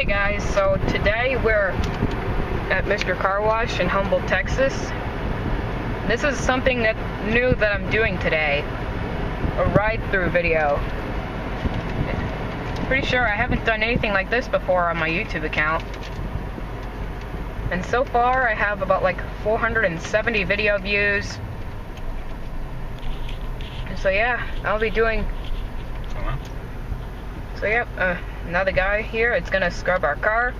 guys, so today we're at Mr. Car Wash in Humboldt, Texas. This is something new that I'm doing today, a ride-through video. Pretty sure I haven't done anything like this before on my YouTube account. And so far I have about like 470 video views. So yeah, I'll be doing... So yep, another guy here, it's gonna scrub our car.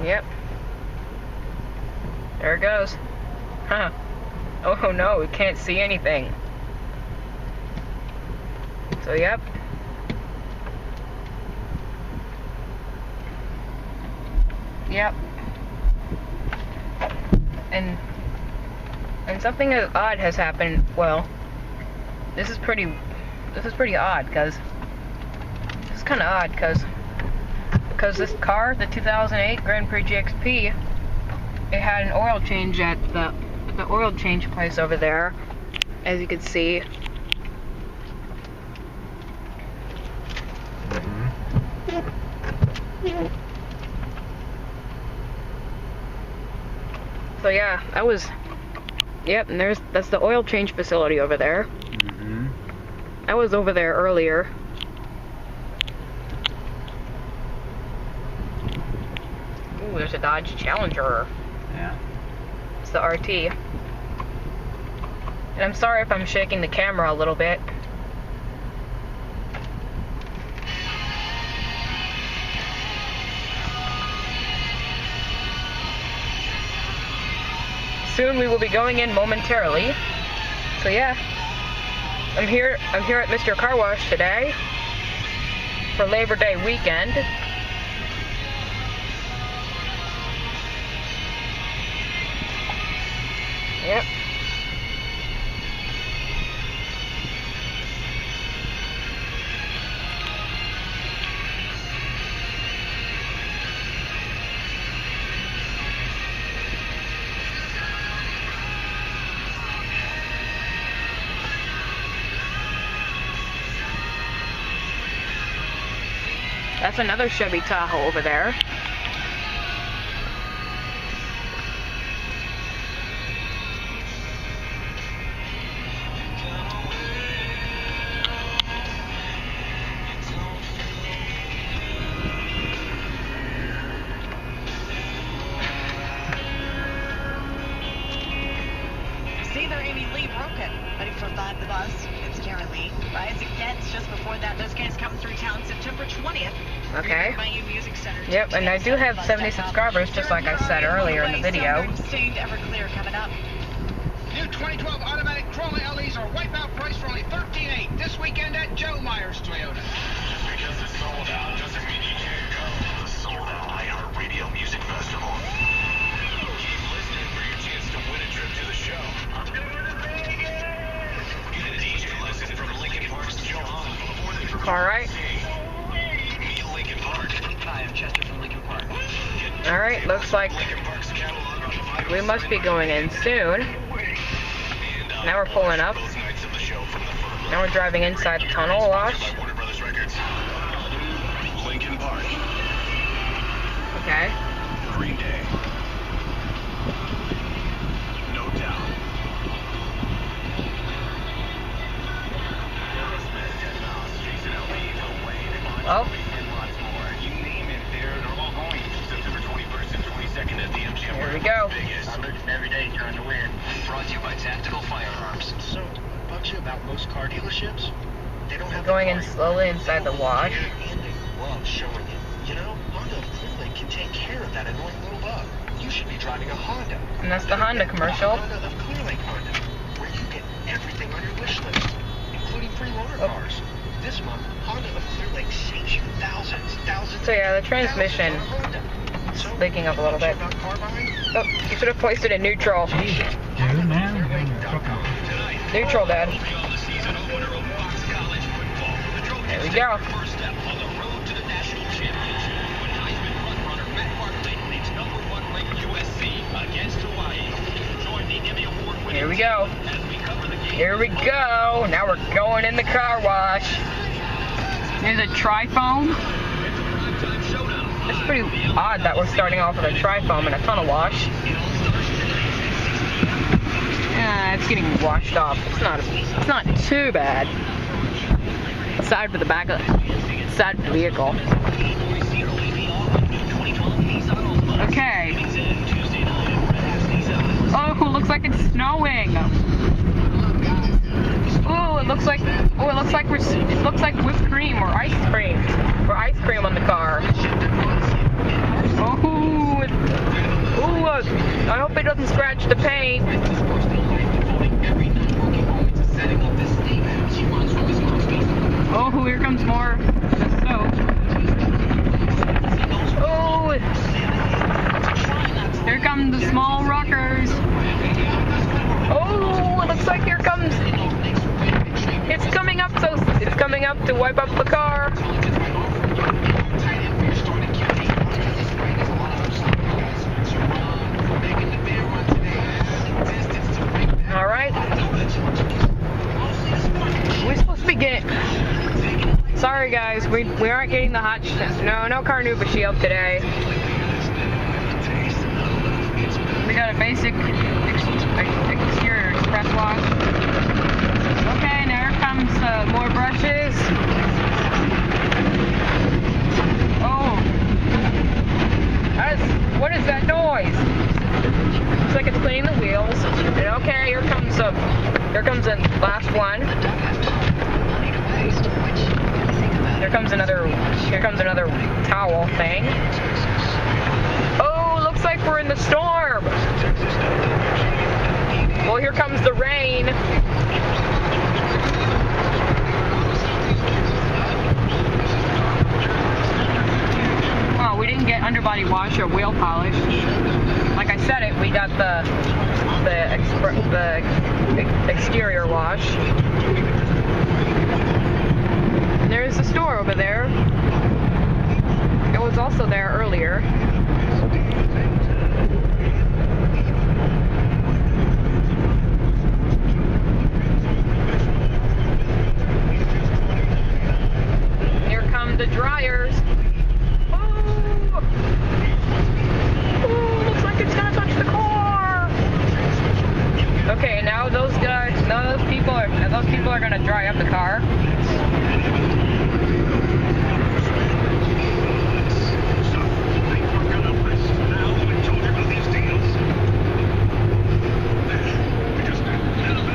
Yep. There it goes. Huh. Oh no, we can't see anything. So yep. Yep. And something odd has happened. Well, this is pretty odd, because it's kind of odd because this car, the 2008 Grand Prix GXP, it had an oil change at the oil change place over there, as you can see. So yeah, yep, and that's the oil change facility over there. I was over there earlier. Ooh, there's a Dodge Challenger. Yeah. It's the RT. And I'm sorry if I'm shaking the camera a little bit. Soon we will be going in momentarily. So yeah, I'm here at Mr. Car Wash today for Labor Day weekend. Yep. That's another Chevy Tahoe over there. See there, Amy Lee broken. Ready for Find the Bus. It's Karen Lee. Rise Against just before that. Those guys come through town September 20th. Okay. Yep, and I do have 70 subscribers, just like I said earlier in the video. Everclear coming up. New 2012 automatic Chroma LEs are wipeout price for only $13,800 this weekend at Joe Myers Toyota. Just because it's sold out doesn't mean you can't go to the sold out iHeartRadio Music Festival. Keep listening for your chance to win a trip to the show. I'm going to Vegas! Get a DJ lesson from Lincoln Park's Joe Hahn. Alright. Alright, looks like we must be going in soon. Now we're pulling up. Now we're driving inside the tunnel wash. Okay. Green Day. No doubt. Oh. Here we go. I'm looking every day trying to win. Brought to you by Tactical Firearms. So, bugs you about most car dealerships? They don't have Going in slowly inside the wash. And they love showing you. You know, Honda of Clear Lake can take care of that annoying little bug. You should be driving a Honda. And that's the Honda commercial. Honda of Clear Lake Honda, where you get everything on your wish list, including free loaner cars. This month, Honda of Clear Lake saves you thousands. So yeah, the transmission is leaking up a little bit. Oh, you should have placed it in neutral. Jesus, dude, man. Neutral, Dad. There we go. Against Hawaii. Join the Emmy Award Here we go. Here we go. Now we're going in the car wash. There's a tri-foam. It's pretty odd that we're starting off with a tri-foam and a tunnel wash. Yeah, it's getting washed off. It's not too bad. Aside for the back of the vehicle. Okay. Oh, looks like it's snowing. Oh, it looks like whipped cream or ice cream. Or ice cream on the car. Oh, I hope it doesn't scratch the paint. Oh, here comes more soap. Oh, here come the small rockers. Oh, it looks like here comes. It's coming up, so it's coming up to wipe up the car. All right. We're supposed to be getting. Sorry guys, we aren't getting the hot. No Carnauba shield today. We got a basic exterior express wash. Okay, now here comes more brushes. Oh, what is that noise? Looks like it's cleaning the wheels. And okay, here comes the last one. Here comes another towel thing. Oh, looks like we're in the storm. Well, here comes the rain. Oh, we didn't get underbody wash or wheel polish. Like I said we got the exterior wash. There's the store over there. It was also there earlier. Here come the dryers. Oh, looks like it's gonna touch the car. Okay, now those people are gonna dry up the car.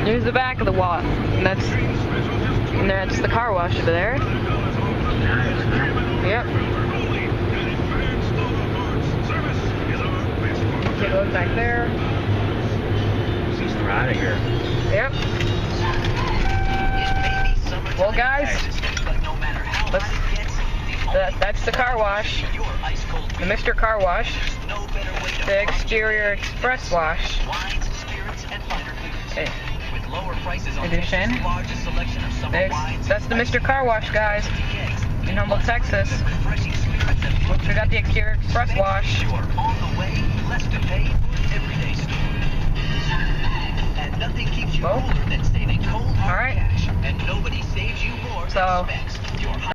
There's the back of the wall. That's the car wash over there. Yep. Take a look back there. We're out of here. Yep. Well, guys, that's the car wash. The Mr. Car Wash. The exterior express wash. Edition. That's the Mr. Car Wash, guys, in Humboldt, Texas. We got the exterior express wash. Well, alright. So